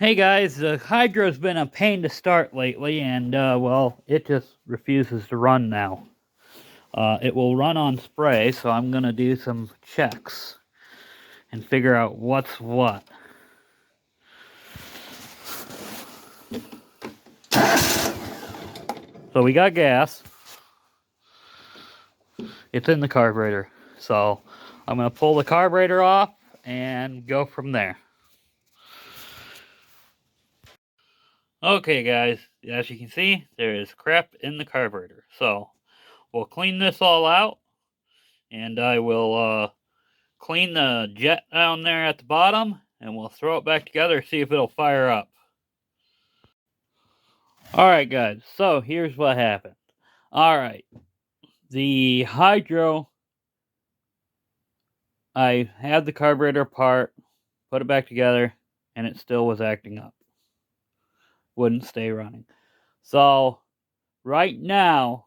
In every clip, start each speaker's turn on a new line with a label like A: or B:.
A: Hey guys, the Hydro's been a pain to start lately, and well, it just refuses to run now. It will run on spray, so I'm gonna do some checks and figure out what's what. So we got gas. It's in the carburetor. So I'm gonna pull the carburetor off and go from there. Okay guys, as you can see, there is crap in the carburetor. So we'll clean this all out, and I will clean the jet down there at the bottom, and we'll throw it back together, see if it'll fire up. Alright guys, so here's what happened. Alright, the hydro, I had the carburetor apart, put it back together, and it still was acting up. Wouldn't stay running. So, right now,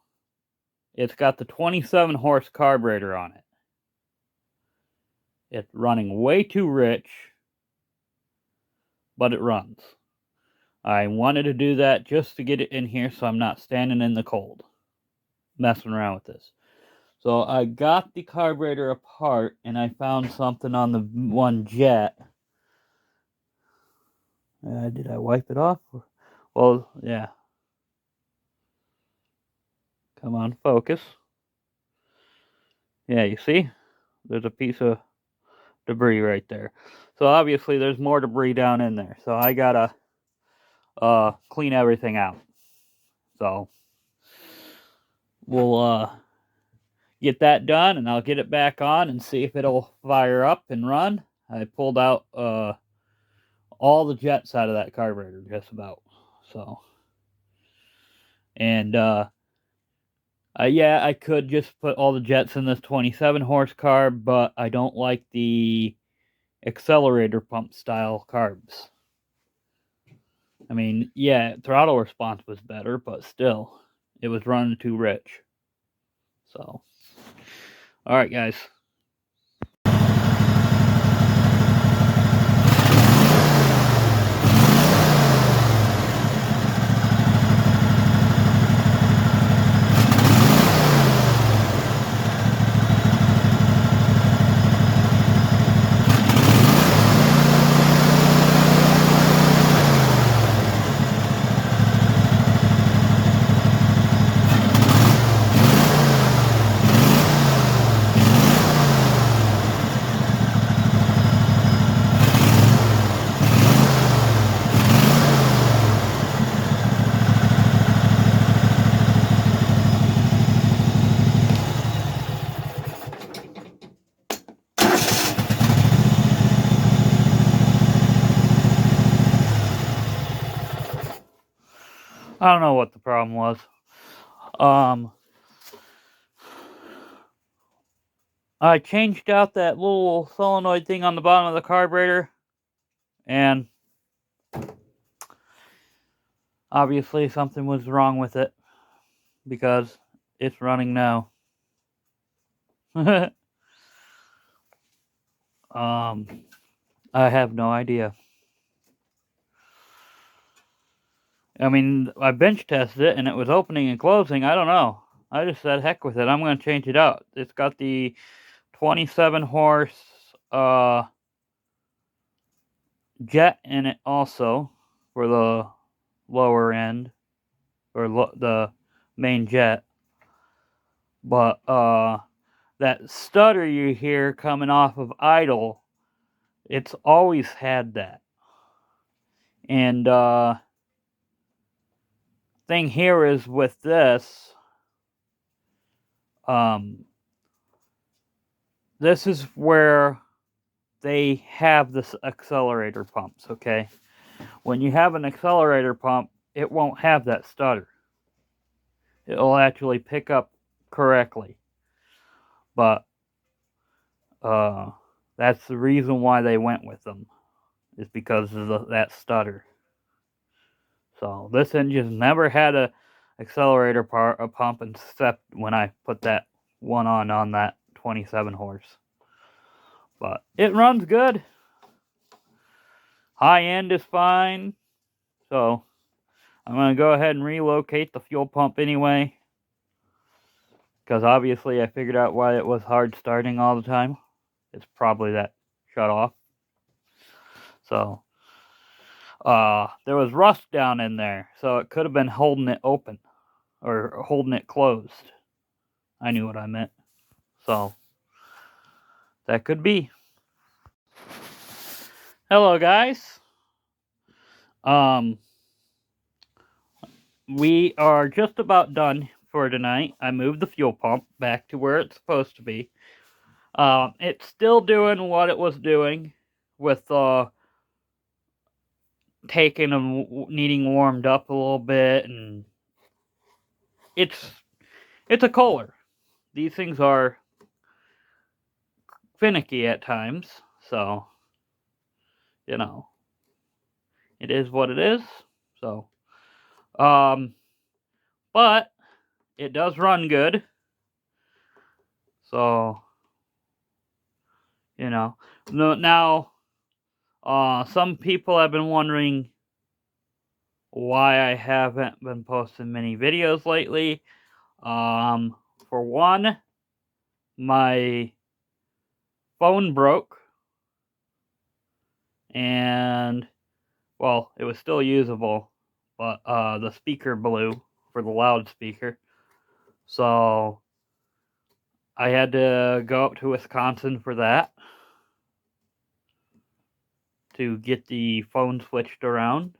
A: it's got the 27 horse carburetor on it. It's running way too rich, but it runs. I wanted to do that just to get it in here so I'm not standing in the cold messing around with this. So I got the carburetor apart, and I found something on the one jet. Did I wipe it off? Well, yeah. Come on, focus. Yeah, you see? There's a piece of debris right there. So obviously there's more debris down in there. So I gotta clean everything out. So we'll get that done, and I'll get it back on and see if it'll fire up and run. I pulled out all the jets out of that carburetor, just about. So, and yeah, I could just put all the jets in this 27 horse carb, but I don't like the accelerator pump style carbs. I mean, yeah, throttle response was better, but still, it was running too rich. So, all right, guys. I don't know what the problem was. I changed out that little solenoid thing on the bottom of the carburetor, and obviously something was wrong with it, because it's running now. I have no idea. I mean, I bench tested it, and it was opening and closing. I don't know. I just said, heck with it. I'm going to change it out. It's got the 27 horse jet in it also, for the lower end, or the main jet. But that stutter you hear coming off of idle, it's always had that. And thing here is with this, this is where they have this accelerator pumps, okay? When you have an accelerator pump, it won't have that stutter. It'll actually pick up correctly. But that's the reason why they went with them, is because of that stutter. So this engine never had a accelerator pump except when I put that one on that 27 horse. But it runs good. High end is fine. So I'm going to go ahead and relocate the fuel pump anyway. Because obviously I figured out why it was hard starting all the time. It's probably that shut off. So there was rust down in there. So it could have been holding it open. Or holding it closed. I knew what I meant. So that could be. Hello guys. We are just about done for tonight. I moved the fuel pump back to where it's supposed to be. It's still doing what it was doing with taking and needing warmed up a little bit, and it's a Kohler. These things are finicky at times, so you know, it is what it is. So, but it does run good. So, you know, now, some people have been wondering why I haven't been posting many videos lately. For one, my phone broke, and, well, it was still usable, but the speaker blew for the loudspeaker. So I had to go up to Wisconsin for that, to get the phone switched around,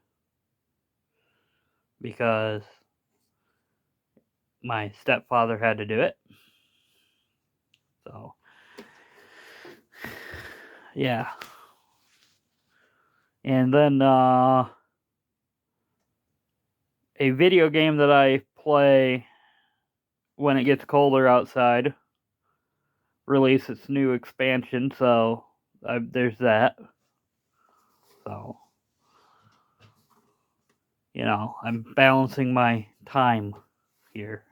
A: because my stepfather had to do it. So, yeah. And then, a video game that I play when it gets colder outside released its new expansion, so there's that. So, you know, I'm balancing my time here.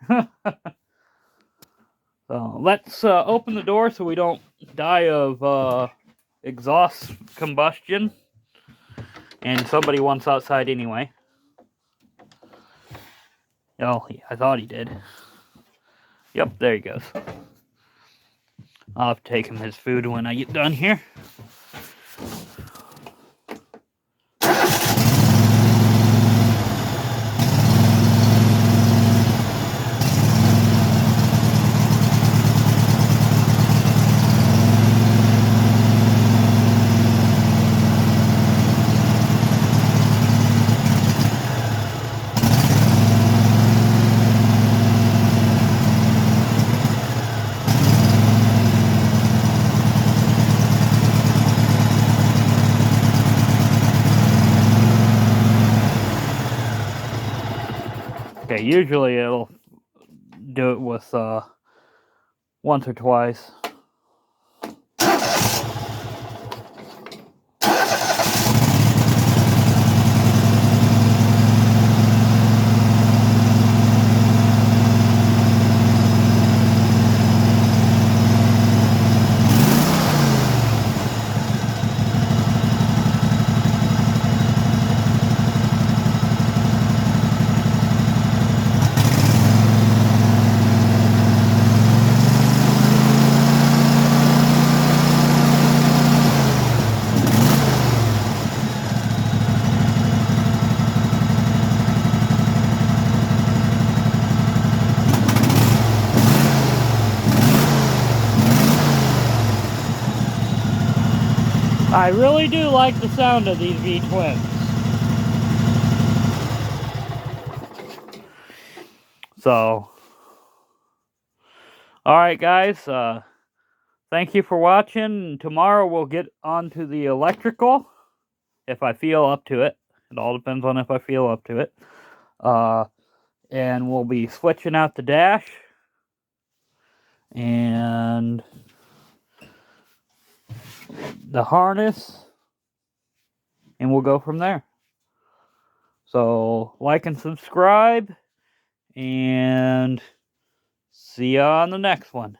A: So, let's open the door so we don't die of exhaust combustion. And somebody wants outside anyway. Oh, I thought he did. Yep, there he goes. I'll have to take him his food when I get done here. Okay, usually it'll do it with once or twice. I really do like the sound of these V-twins. So, alright guys, thank you for watching. Tomorrow we'll get onto the electrical, if I feel up to it. It all depends on if I feel up to it. And we'll be switching out the dash. And the harness. And we'll go from there. So, like and subscribe. And see ya on the next one.